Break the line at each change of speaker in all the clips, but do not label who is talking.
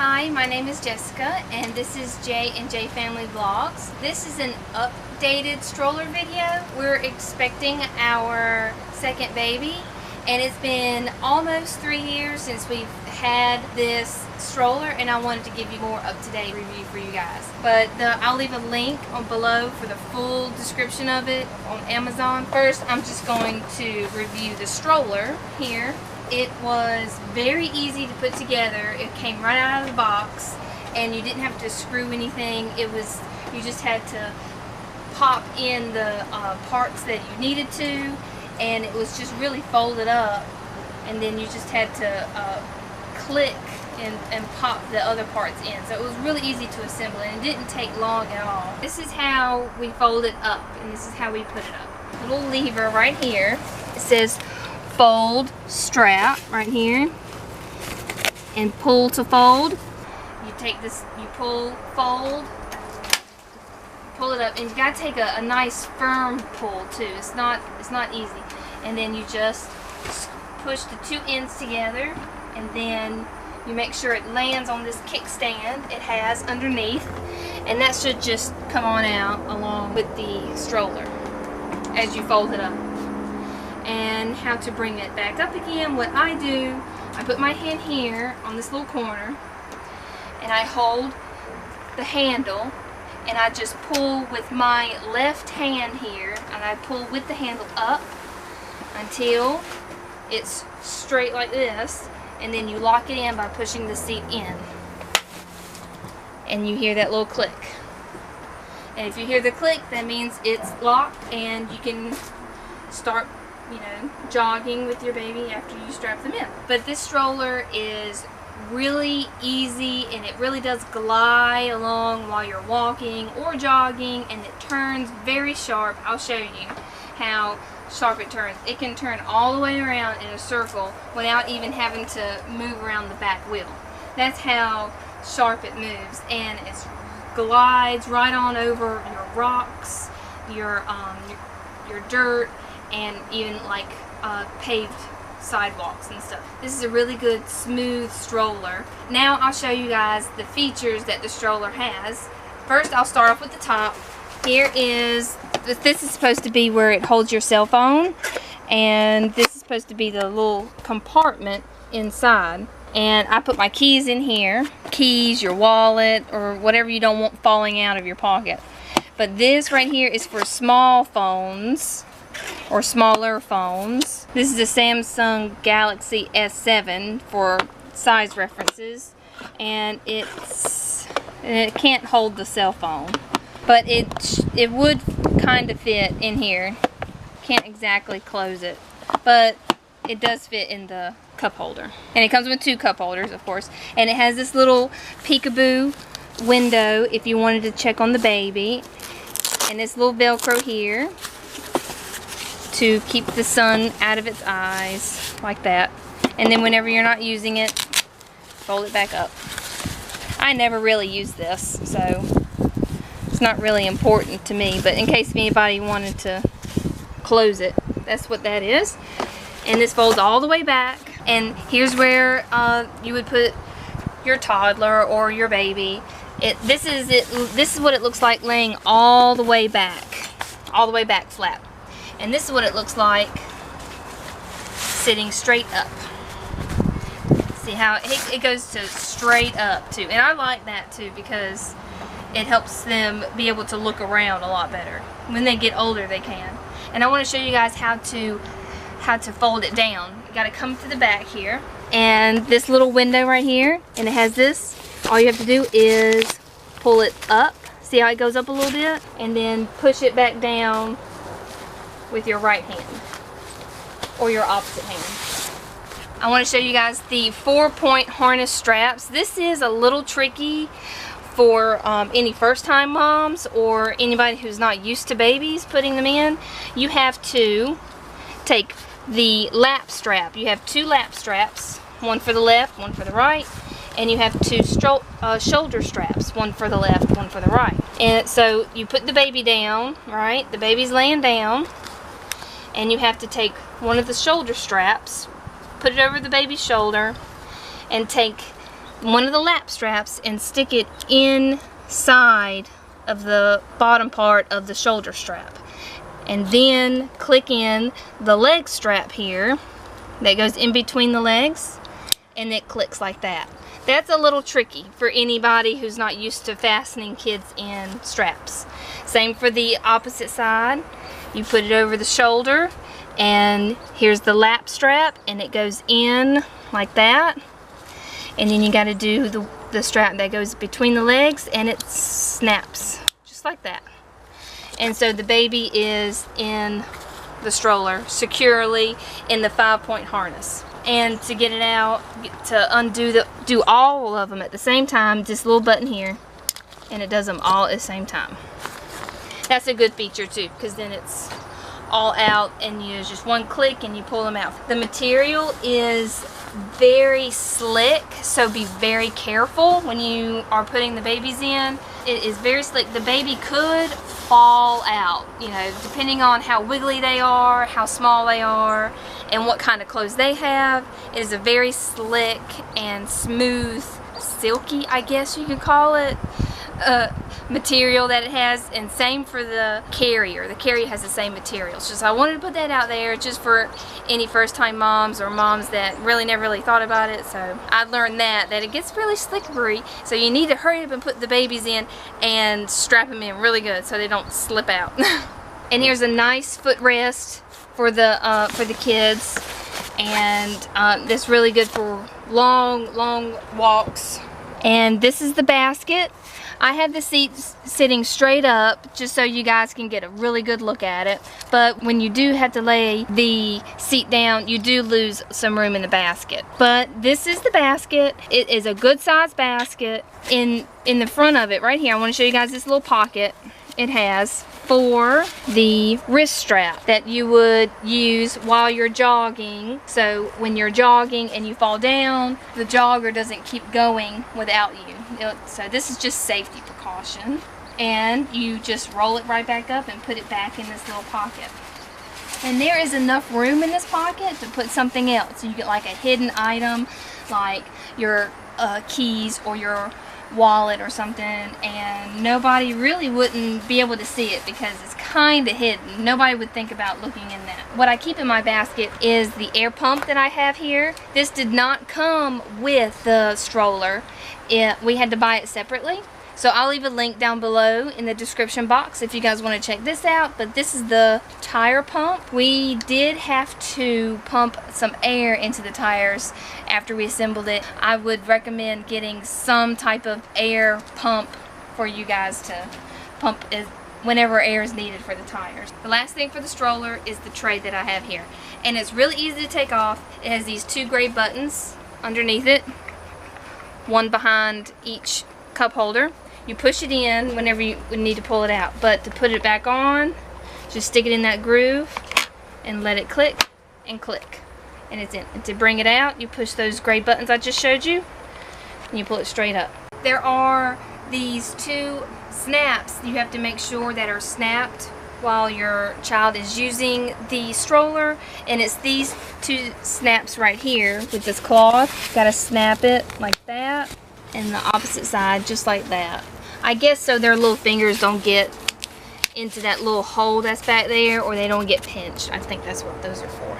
Hi, my name is Jessica and this is J and J Family Vlogs. This is an updated stroller video. We're expecting our second baby and it's been almost 3 years since we've had this stroller, and I wanted to give you more up-to-date review for you guys. But I'll leave a link below for the full description of it on Amazon. First, I'm just going to review the stroller here. It was very easy to put together. It came right out of the box and you didn't have to screw anything. You just had to pop in the parts that you needed to, and it was just really folded up, and then you just had to click and pop the other parts in. So it was really easy to assemble and it didn't take long at all. This is how we fold it up, and this is how we put it up. Little lever right here. It says fold strap right here, and pull to fold. You take this, you pull, fold, pull it up, and you gotta take a nice firm pull too. It's not easy. And then you just push the two ends together, and then you make sure it lands on this kickstand it has underneath, and that should just come on out along with the stroller as you fold it up. And how to bring it back up again, what I do, I put my hand here on this little corner and I hold the handle and I just pull with my left hand here, and I pull with the handle up until it's straight like this, and then you lock it in by pushing the seat in, and you hear that little click. And if you hear the click, that means it's locked and you can start, you know, jogging with your baby after you strap them in. But this stroller is really easy, and it really does glide along while you're walking or jogging, and it turns very sharp. I'll show you how sharp it turns. It can turn all the way around in a circle without even having to move around the back wheel. That's how sharp it moves, and it glides right on over your rocks, your dirt, and even like paved sidewalks and stuff. This is a really good smooth stroller. Now I'll show you guys the features that the stroller has. First, I'll start off with the top. Here is, this is supposed to be where it holds your cell phone, and this is supposed to be the little compartment inside. And I put my keys in here. Keys, your wallet, or whatever you don't want falling out of your pocket. But this right here is for small phones or smaller phones. This is a Samsung Galaxy S7 for size references, and it can't hold the cell phone, but it would kind of fit in here. Can't exactly close it, but it does fit in the cup holder. And it comes with two cup holders, of course, and it has this little peekaboo window if you wanted to check on the baby, and this little Velcro here to keep the sun out of its eyes, like that. And then whenever you're not using it, fold it back up. I never really use this, so it's not really important to me, but in case anybody wanted to close it, that's what that is. And this folds all the way back, and here's where you would put your toddler or your baby. This is what it looks like laying all the way back flat. And this is what it looks like sitting straight up. See how it goes to straight up too. And I like that too, because it helps them be able to look around a lot better. When they get older, they can. And I want to show you guys how to fold it down. You got to come to the back here, and this little window right here, and it has this. All you have to do is pull it up. See how it goes up a little bit, and then push it back down with your right hand or your opposite hand. I want to show you guys the 4-point harness straps. This is a little tricky for any first-time moms or anybody who's not used to babies putting them in. You have to take the lap strap. You have two lap straps, one for the left, one for the right, and you have two shoulder straps, one for the left, one for the right. And so you put the baby down, right? The baby's laying down, and you have to take one of the shoulder straps, put it over the baby's shoulder, and take one of the lap straps and stick it inside of the bottom part of the shoulder strap. And then click in the leg strap here that goes in between the legs, and it clicks like that. That's a little tricky for anybody who's not used to fastening kids in straps. Same for the opposite side. You put it over the shoulder, and here's the lap strap, and it goes in like that. And then you got to do the strap that goes between the legs, and it snaps just like that. And so the baby is in the stroller securely in the 5-point harness. And to get it out, to do all of them at the same time, this little button here, and it does them all at the same time. That's a good feature too, because then it's all out and you just one click and you pull them out. The material is very slick, so be very careful when you are putting the babies in. It is very slick. The baby could fall out, you know, depending on how wiggly they are, how small they are, and what kind of clothes they have. It is a very slick and smooth, silky, I guess you could call it, material that it has. And same for the carrier. The carrier has the same materials. So I wanted to put that out there just for any first-time moms or moms that never really thought about it. So I learned that it gets really slippery, so you need to hurry up and put the babies in and strap them in really good so they don't slip out. And here's a nice footrest for the kids, and that's really good for long walks. And this is the basket. I have the seats sitting straight up just so you guys can get a really good look at it. But when you do have to lay the seat down, you do lose some room in the basket. But this is the basket. It is a good size basket. In the front of it right here, I want to show you guys this little pocket it has for the wrist strap that you would use while you're jogging. So when you're jogging and you fall down, the jogger doesn't keep going without you. So this is just safety precaution. And you just roll it right back up and put it back in this little pocket. And there is enough room in this pocket to put something else. You get like a hidden item, like your keys or your wallet or something, and nobody really wouldn't be able to see it because it's kind of hidden. Nobody would think about looking in that. What I keep in my basket is the air pump that I have here. This did not come with the stroller. We had to buy it separately. So I'll leave a link down below in the description box if you guys want to check this out. But this is the tire pump. We did have to pump some air into the tires after we assembled it. I would recommend getting some type of air pump for you guys to pump whenever air is needed for the tires. The last thing for the stroller is the tray that I have here. And it's really easy to take off. It has these 2 gray buttons underneath it, one behind each cup holder. You push it in whenever you need to pull it out, but to put it back on, just stick it in that groove and let it click and click, and it's in. And to bring it out, you push those gray buttons I just showed you and you pull it straight up. There are these 2 snaps you have to make sure that are snapped while your child is using the stroller, and it's these 2 snaps right here with this cloth. You gotta snap it like that, and the opposite side just like that. I guess so their little fingers don't get into that little hole that's back there, or they don't get pinched. I think that's what those are for.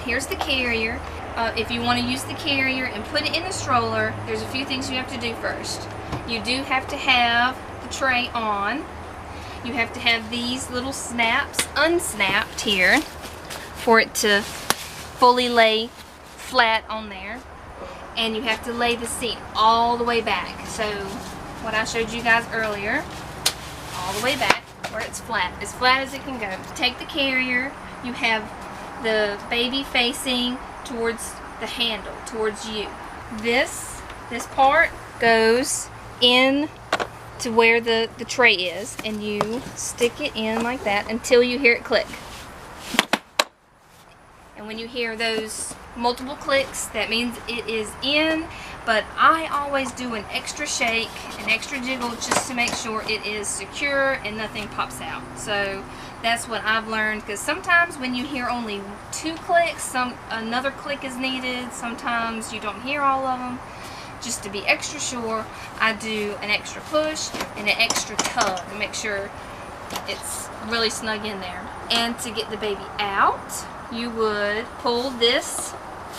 Here's the carrier. If you want to use the carrier and put it in the stroller, there's a few things you have to do first. You do have to have the tray on. You have to have these little snaps unsnapped here for it to fully lay flat on there. And you have to lay the seat all the way back. So what I showed you guys earlier, all the way back where it's flat as it can go. Take the carrier, you have the baby facing towards the handle, towards you. This part goes in to where the tray is, and you stick it in like that until you hear it click. And when you hear those multiple clicks, that means it is in. But I always do an extra shake, an extra jiggle, just to make sure it is secure and nothing pops out. So that's what I've learned, because sometimes when you hear only 2 clicks, another click is needed. Sometimes you don't hear all of them. just to be extra sure, I do an extra push and an extra tug to make sure it's really snug in there. And to get the baby out, you would pull this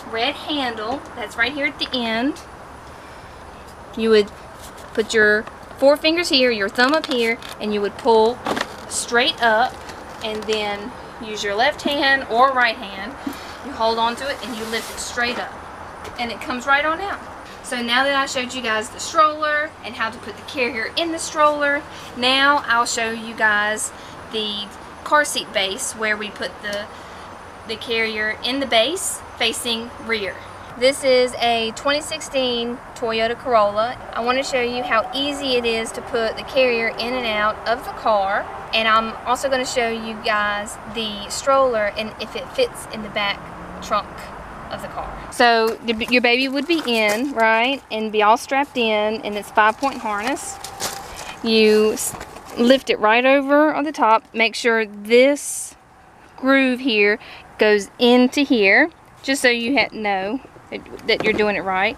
red handle that's right here at the end. You would put your 4 fingers here, your thumb up here, and you would pull straight up, and then use your left hand or right hand. You hold on to it and you lift it straight up, and it comes right on out. So now that I showed you guys the stroller and how to put the carrier in the stroller, now I'll show you guys the car seat base, where we put the carrier in the base facing rear. This is a 2016 Toyota Corolla. I want to show you how easy it is to put the carrier in and out of the car. And I'm also going to show you guys the stroller and if it fits in the back trunk of the car. So your baby would be in, right, and be all strapped in, and it's 5-point harness. You lift it right over on the top. Make sure this groove here goes into here, just so you know that you're doing it right.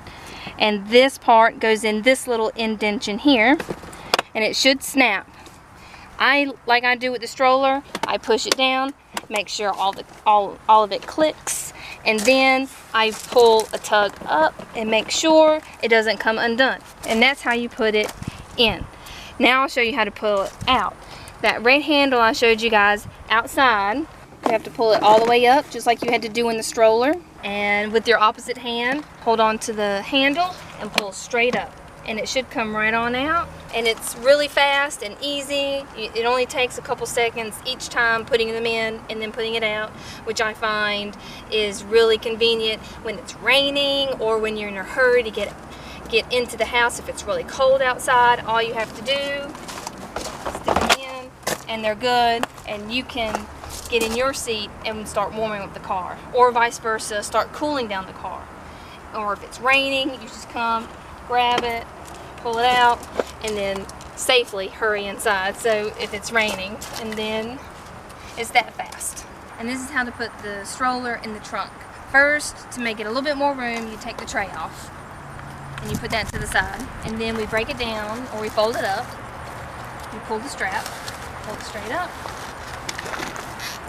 And this part goes in this little indentation here, and it should snap. Like I do with the stroller, I push it down, make sure all of it clicks, and then I pull a tug up and make sure it doesn't come undone. And that's how you put it in. Now I'll show you how to pull it out. That red handle I showed you guys outside, you have to pull it all the way up, just like you had to do in the stroller. And with your opposite hand, hold on to the handle and pull straight up. And it should come right on out. And it's really fast and easy. It only takes a couple seconds each time putting them in and then putting it out, which I find is really convenient when it's raining or when you're in a hurry to get into the house. If it's really cold outside, all you have to do, stick them in, and they're good, and you can get in your seat and start warming up the car, or vice versa, start cooling down the car. Or if it's raining, you just come, grab it, pull it out, and then safely hurry inside. So if it's raining, and then it's that fast. And this is how to put the stroller in the trunk. First, to make it a little bit more room, you take the tray off and you put that to the side, and then we break it down, or we fold it up. You pull the strap, pull it straight up,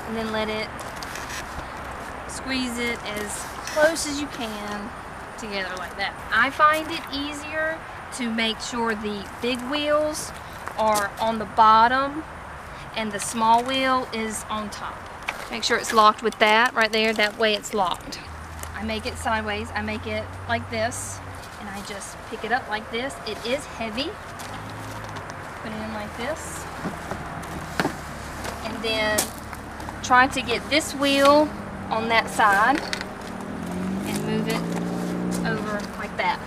and then let it squeeze it as close as you can together like that. I find it easier to make sure the big wheels are on the bottom and the small wheel is on top. Make sure it's locked with that right there, that way it's locked. I make it sideways, I make it like this, and I just pick it up like this. It is heavy. Put it in like this, and then try to get this wheel on that side and move it over like that.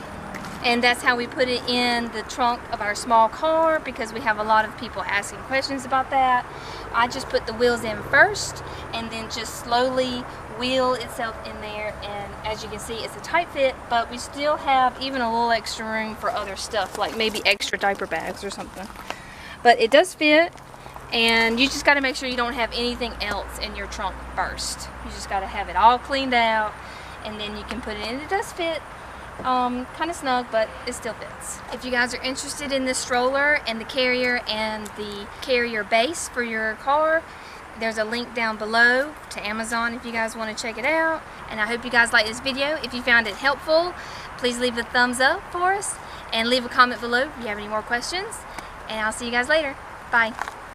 And that's how we put it in the trunk of our small car, because we have a lot of people asking questions about that. I just put the wheels in first and then just slowly wheel itself in there, and as you can see, it's a tight fit, but we still have even a little extra room for other stuff, like maybe extra diaper bags or something. But it does fit, and you just got to make sure you don't have anything else in your trunk first. You just got to have it all cleaned out, and then you can put it in. It does fit kind of snug, but it still fits. If you guys are interested in this stroller and the carrier base for your car, there's a link down below to Amazon if you guys want to check it out. And I hope you guys like this video. If you found it helpful, please leave a thumbs up for us and leave a comment below if you have any more questions. And I'll see you guys later. Bye.